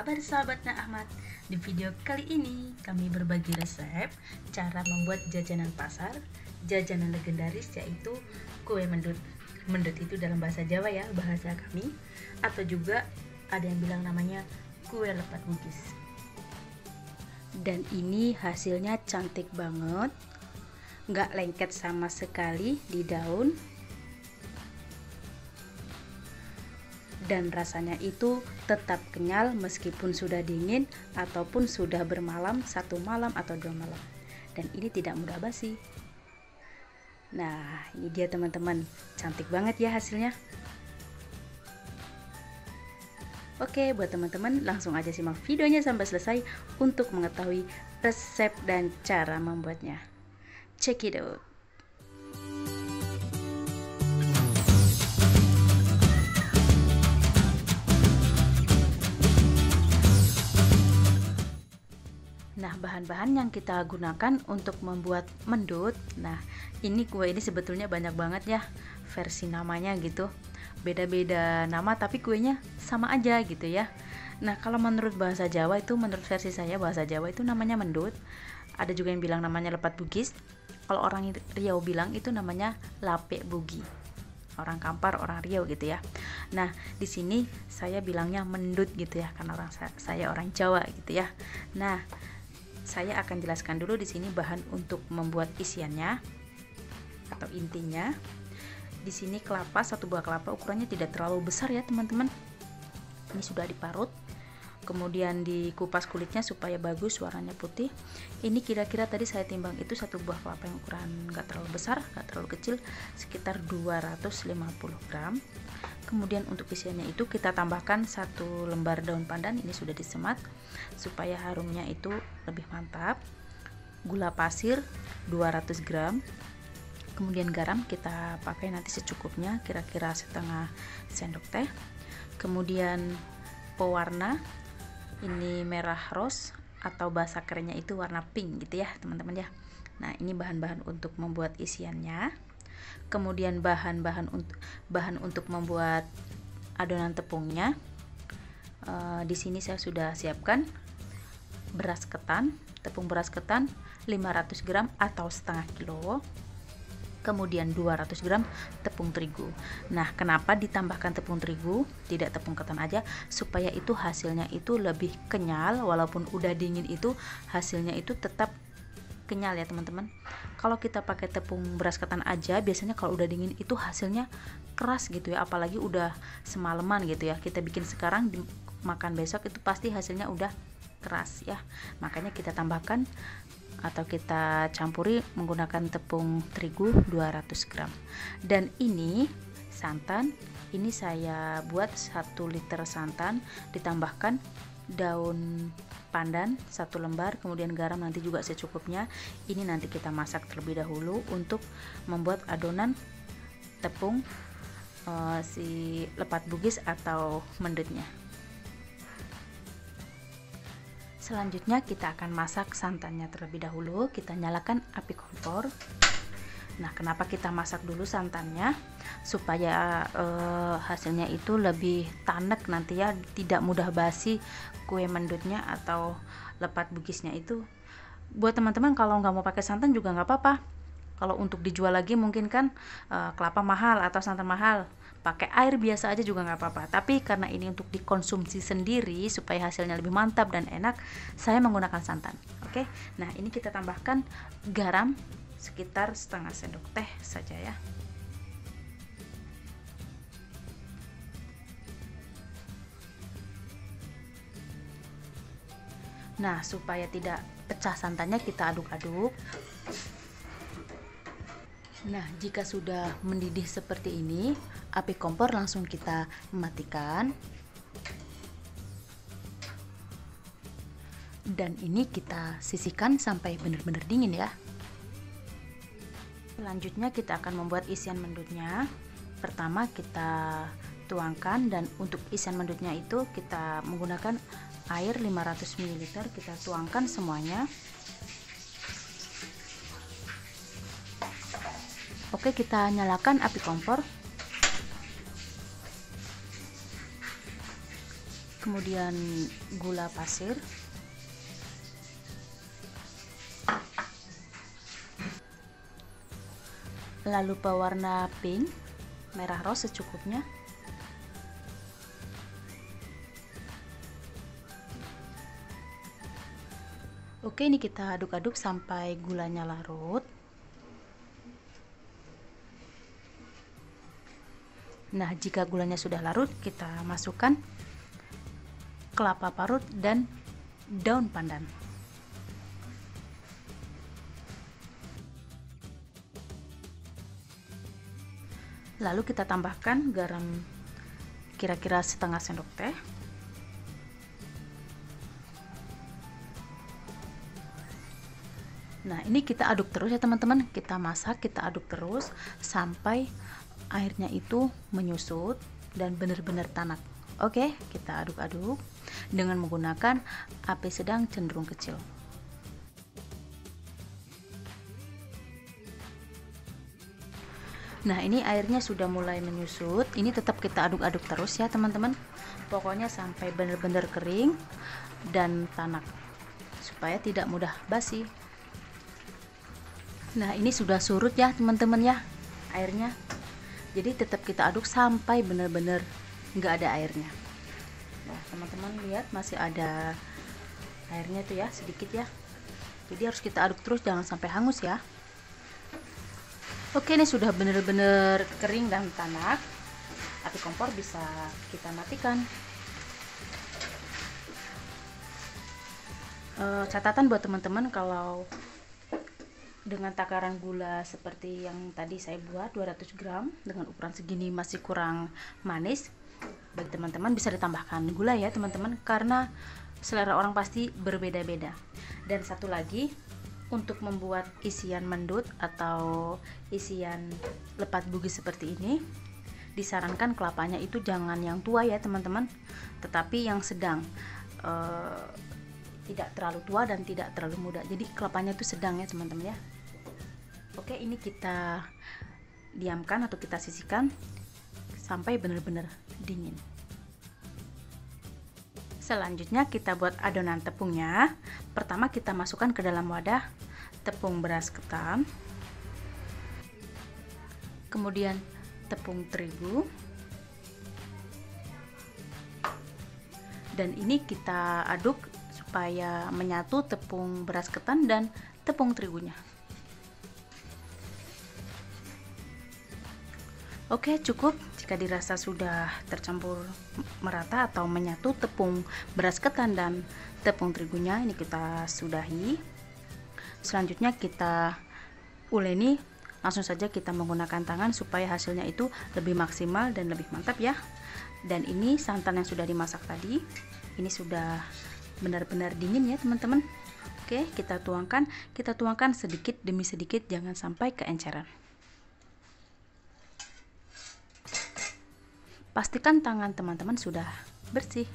kabar sahabatnya Ahmad? Di video kali ini kami berbagi resep cara membuat jajanan pasar, jajanan legendaris yaitu kue mendut. Mendut itu dalam bahasa Jawa ya, bahasa kami, atau juga ada yang bilang namanya kue lepat bugis. Dan ini hasilnya cantik banget, nggak lengket sama sekali di daun. Dan rasanya itu tetap kenyal meskipun sudah dingin ataupun sudah bermalam 1 malam atau 2 malam. Dan ini tidak mudah basi. Nah, ini dia teman-teman, cantik banget ya hasilnya. Oke, buat teman-teman langsung aja simak videonya sampai selesai untuk mengetahui resep dan cara membuatnya. Check it out. Nah, bahan-bahan yang kita gunakan untuk membuat mendut. Nah, ini kue ini sebetulnya banyak banget ya versi namanya gitu. Beda-beda nama tapi kuenya sama aja gitu ya. Nah, kalau menurut bahasa Jawa itu, menurut versi saya bahasa Jawa itu namanya mendut. Ada juga yang bilang namanya lepat bugis. Kalau orang Riau bilang itu namanya lape bugi. Orang Kampar, orang Riau gitu ya. Nah, di sini saya bilangnya mendut gitu ya, karena saya orang Jawa gitu ya. Nah, saya akan jelaskan dulu di sini bahan untuk membuat isiannya atau intinya. Di sini kelapa, 1 buah kelapa, ukurannya tidak terlalu besar ya teman-teman. Ini sudah diparut, kemudian dikupas kulitnya supaya bagus warnanya putih. Ini kira-kira tadi saya timbang itu 1 buah kelapa yang ukuran nggak terlalu besar, nggak terlalu kecil, sekitar 250 gram. Kemudian untuk isiannya itu kita tambahkan 1 lembar daun pandan, ini sudah disemat supaya harumnya itu lebih mantap. Gula pasir 200 gram. Kemudian garam kita pakai nanti secukupnya, kira-kira setengah sendok teh. Kemudian pewarna, ini merah rose atau bahasa kerennya itu warna pink gitu ya teman-teman ya. Nah, ini bahan-bahan untuk membuat isiannya. Kemudian bahan untuk membuat adonan tepungnya. Di sini saya sudah siapkan beras ketan, tepung beras ketan 500 gram atau setengah kilo. Kemudian 200 gram tepung terigu. Nah, kenapa ditambahkan tepung terigu, tidak tepung ketan aja? Supaya itu hasilnya itu lebih kenyal, walaupun udah dingin itu hasilnya itu tetap kenyal ya teman-teman. Kalau kita pakai tepung beras ketan aja, biasanya kalau udah dingin itu hasilnya keras gitu ya, apalagi udah semalaman gitu ya. Kita bikin sekarang, makan besok itu pasti hasilnya udah keras ya. Makanya kita tambahkan atau kita campuri menggunakan tepung terigu 200 gram. Dan ini santan, ini saya buat 1 liter santan, ditambahkan daun pandan 1 lembar, kemudian garam nanti juga secukupnya. Ini nanti kita masak terlebih dahulu untuk membuat adonan tepung si lepat bugis atau mendutnya. Selanjutnya kita akan masak santannya terlebih dahulu. Kita nyalakan api kompor. Nah, kenapa kita masak dulu santannya? Supaya hasilnya itu lebih tanek nanti ya, tidak mudah basi kue mendutnya atau lepat bugisnya itu. Buat teman-teman kalau nggak mau pakai santan juga nggak apa-apa. Kalau untuk dijual lagi mungkin kan kelapa mahal atau santan mahal, pakai air biasa aja juga nggak apa-apa. Tapi karena ini untuk dikonsumsi sendiri supaya hasilnya lebih mantap dan enak, saya menggunakan santan. Oke, nah ini kita tambahkan garam sekitar setengah sendok teh saja ya. Nah, supaya tidak pecah santannya kita aduk-aduk. Nah, jika sudah mendidih seperti ini, api kompor langsung kita matikan. Dan ini kita sisihkan sampai benar-benar dingin ya. Selanjutnya kita akan membuat isian mendutnya. Pertama kita tuangkan, dan untuk isian mendutnya itu kita menggunakan air 500 ml, kita tuangkan semuanya. Oke, kita nyalakan api kompor. kemudian gula pasir, lalu pewarna pink, merah rose secukupnya. Oke, ini kita aduk-aduk sampai gulanya larut. Nah, jika gulanya sudah larut, kita masukkan kelapa parut dan daun pandan. Lalu kita tambahkan garam kira-kira setengah sendok teh. Nah, ini kita aduk terus ya teman-teman. Kita masak, kita aduk terus sampai airnya itu menyusut dan benar-benar tanak. Oke, kita aduk-aduk dengan menggunakan api sedang cenderung kecil. Nah, ini airnya sudah mulai menyusut. Ini tetap kita aduk-aduk terus ya teman-teman. Pokoknya sampai benar-benar kering dan tanak supaya tidak mudah basi. Nah, ini sudah surut ya teman-teman ya airnya. Jadi tetap kita aduk sampai benar-benar nggak ada airnya. Nah, teman-teman lihat masih ada airnya tuh ya, sedikit ya. Jadi harus kita aduk terus, jangan sampai hangus ya. Oke, ini sudah benar-benar kering dan tanak. Api kompor bisa kita matikan. Catatan buat teman-teman, kalau dengan takaran gula seperti yang tadi saya buat 200 gram dengan ukuran segini masih kurang manis, bagi teman-teman bisa ditambahkan gula ya teman-teman, karena selera orang pasti berbeda-beda. Dan satu lagi, untuk membuat isian mendut atau isian lepat bugis seperti ini, disarankan kelapanya itu jangan yang tua ya teman-teman, tetapi yang sedang, tidak terlalu tua dan tidak terlalu muda. Jadi kelapanya itu sedang ya teman-teman ya. Oke, ini kita diamkan atau kita sisihkan sampai benar-benar dingin. Selanjutnya kita buat adonan tepungnya. Pertama kita masukkan ke dalam wadah tepung beras ketan, kemudian tepung terigu, dan ini kita aduk supaya menyatu tepung beras ketan dan tepung terigunya. Oke, cukup jika dirasa sudah tercampur merata atau menyatu tepung beras ketan dan tepung terigunya. Ini kita sudahi. Selanjutnya kita uleni, langsung saja kita menggunakan tangan supaya hasilnya itu lebih maksimal dan lebih mantap ya. Dan ini santan yang sudah dimasak tadi, ini sudah benar-benar dingin ya teman-teman. Oke, kita tuangkan sedikit demi sedikit, jangan sampai keenceran. Pastikan tangan teman-teman sudah bersih.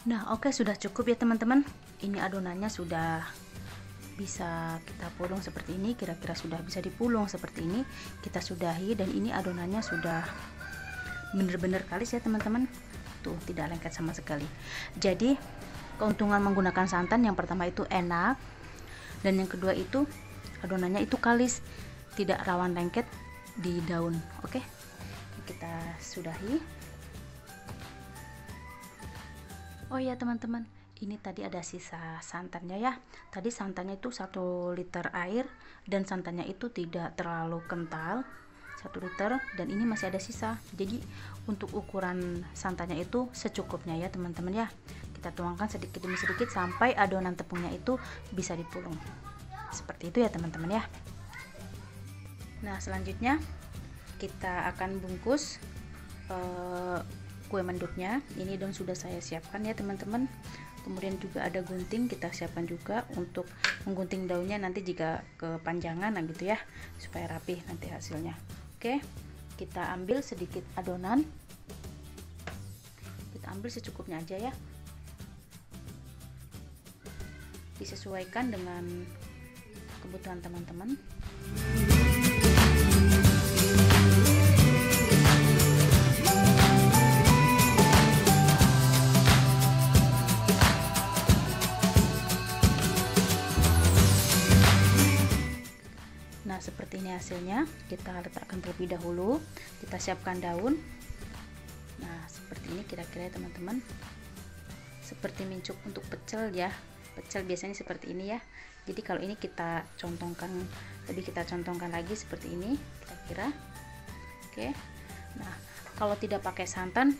Nah, oke, sudah cukup ya teman-teman. Ini adonannya sudah bisa kita pulung seperti ini, kira-kira sudah bisa dipulung seperti ini. Kita sudahi, dan ini adonannya sudah bener-bener kalis ya teman-teman. Tuh, tidak lengket sama sekali. Jadi keuntungan menggunakan santan, yang pertama itu enak, dan yang kedua itu adonannya itu kalis, tidak rawan lengket di daun. Oke, kita sudahi. Oh ya teman-teman, ini tadi ada sisa santannya ya. Tadi santannya itu 1 liter air, dan santannya itu tidak terlalu kental. 1 liter, dan ini masih ada sisa. Jadi untuk ukuran santannya itu secukupnya ya teman-teman ya. Kita tuangkan sedikit demi sedikit sampai adonan tepungnya itu bisa dipulung. Seperti itu ya teman-teman ya. Nah, selanjutnya kita akan bungkus kue mendutnya. Ini daun sudah saya siapkan ya teman-teman. Kemudian juga ada gunting, kita siapkan juga untuk menggunting daunnya nanti jika kepanjangan, nah gitu ya, supaya rapih nanti hasilnya. Oke, kita ambil sedikit adonan, kita ambil secukupnya aja ya, disesuaikan dengan kebutuhan teman-teman. Nah, seperti ini hasilnya. Kita letakkan terlebih dahulu, kita siapkan daun. Nah, seperti ini kira-kira ya teman-teman, seperti mincuk untuk pecel ya. Pecel biasanya seperti ini ya. Jadi kalau ini kita contongkan, kita contongkan lagi seperti ini kira-kira. Oke. Nah, kalau tidak pakai santan,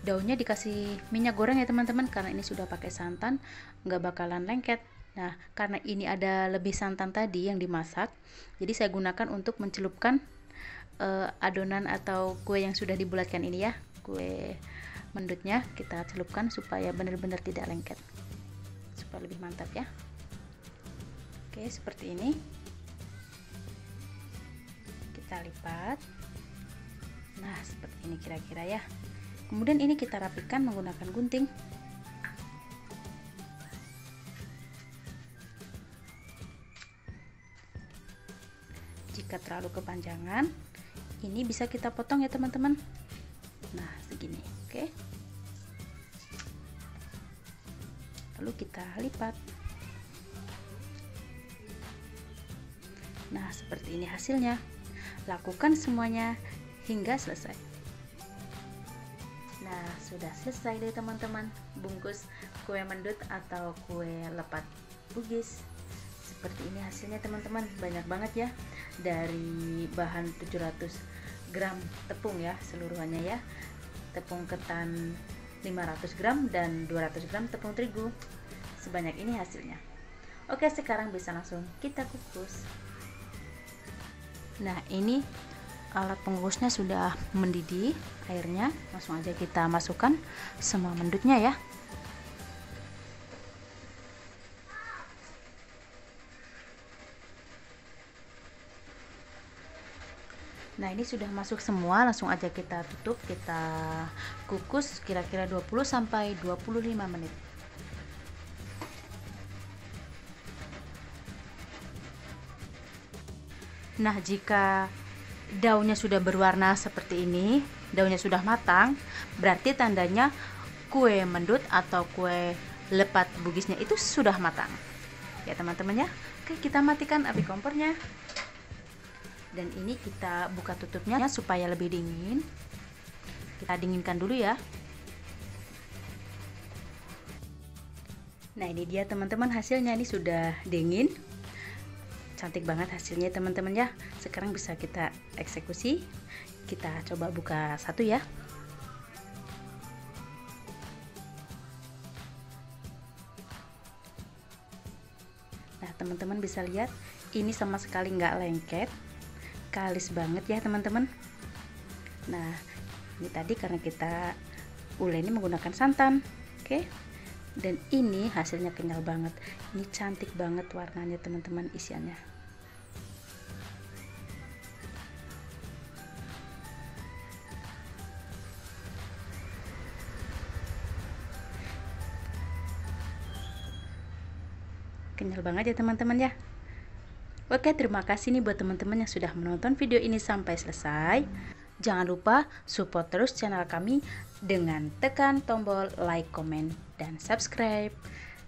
daunnya dikasih minyak goreng ya teman-teman, karena ini sudah pakai santan, nggak bakalan lengket. Nah, karena ini ada lebih santan tadi yang dimasak, jadi saya gunakan untuk mencelupkan adonan atau kue yang sudah dibulatkan ini ya, kue mendutnya kita celupkan supaya benar-benar tidak lengket, supaya lebih mantap ya. Oke, seperti ini. Kita lipat. Nah, seperti ini kira-kira ya. Kemudian ini kita rapikan menggunakan gunting. Jika terlalu kepanjangan, ini bisa kita potong ya teman-teman. Nah, segini, oke. Lalu kita lipat. Nah, seperti ini hasilnya. Lakukan semuanya hingga selesai. Nah, sudah selesai deh teman-teman, bungkus kue mendut atau kue lepat Bugis. Seperti ini hasilnya teman-teman, banyak banget ya, dari bahan 700 gram tepung ya seluruhannya ya, tepung ketan 500 gram dan 200 gram tepung terigu. Sebanyak ini hasilnya. Oke, sekarang bisa langsung kita kukus. Nah, ini alat pengukusnya sudah mendidih airnya, langsung aja kita masukkan semua mendutnya ya. Nah, ini sudah masuk semua, langsung aja kita tutup, kita kukus kira-kira 20 sampai 25 menit. Nah, jika daunnya sudah berwarna seperti ini, daunnya sudah matang, berarti tandanya kue mendut atau kue lepat Bugisnya itu sudah matang. Ya teman-teman ya. Oke, kita matikan api kompornya. Dan ini kita buka tutupnya supaya lebih dingin. Kita dinginkan dulu ya. Nah, ini dia teman-teman hasilnya, ini sudah dingin. Cantik banget hasilnya teman-teman ya. Sekarang bisa kita eksekusi. Kita coba buka satu ya. Nah, teman-teman bisa lihat ini sama sekali nggak lengket, kalis banget ya teman-teman. Nah, ini tadi karena kita uleni menggunakan santan, oke. Dan ini hasilnya kenyal banget. Ini cantik banget warnanya teman-teman, isiannya. Kenyal banget ya teman-teman ya. Oke, terima kasih nih buat teman-teman yang sudah menonton video ini sampai selesai. Jangan lupa support terus channel kami dengan tekan tombol like, comment, dan subscribe.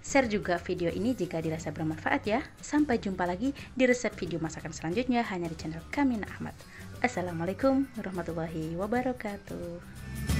Share juga video ini jika dirasa bermanfaat ya. Sampai jumpa lagi di resep video masakan selanjutnya hanya di channel Kamina Ahmad. Assalamualaikum warahmatullahi wabarakatuh.